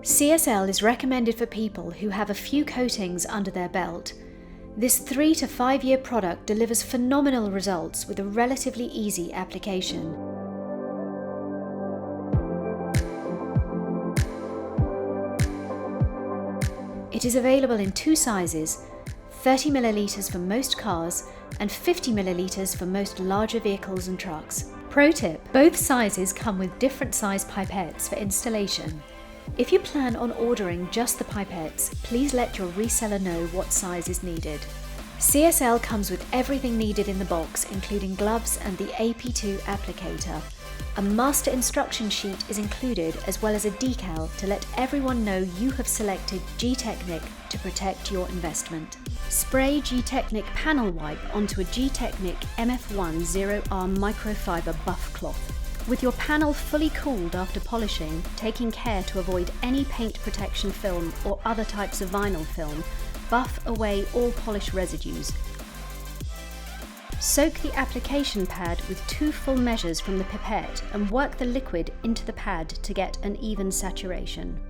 CSL is recommended for people who have a few coatings under their belt. This 3 to 5 year product delivers phenomenal results with a relatively easy application. It is available in 2 sizes, 30 millilitres for most cars and 50 millilitres for most larger vehicles and trucks. Pro tip: both sizes come with different size pipettes for installation. If you plan on ordering just the pipettes, please let your reseller know what size is needed. CSL comes with everything needed in the box, including gloves and the AP2 applicator. A master instruction sheet is included, as well as a decal to let everyone know you have selected Gtechniq to protect your investment. Spray Gtechniq panel wipe onto a Gtechniq MF1 0R microfiber buff cloth. With your panel fully cooled after polishing, taking care to avoid any paint protection film or other types of vinyl film, buff away all polish residues. Soak the application pad with 2 full measures from the pipette and work the liquid into the pad to get an even saturation.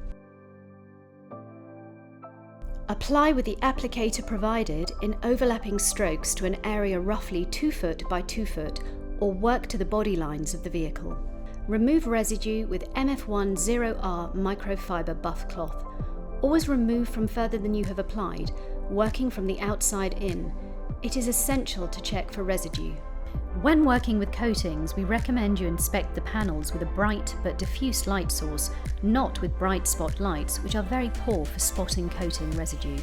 Apply with the applicator provided in overlapping strokes to an area roughly 2 foot by 2 foot, or work to the body lines of the vehicle. Remove residue with MF1 0R microfiber buff cloth. Always remove from further than you have applied, working from the outside in. It is essential to check for residue. When working with coatings, we recommend you inspect the panels with a bright but diffuse light source, not with bright spot lights, which are very poor for spotting coating residue.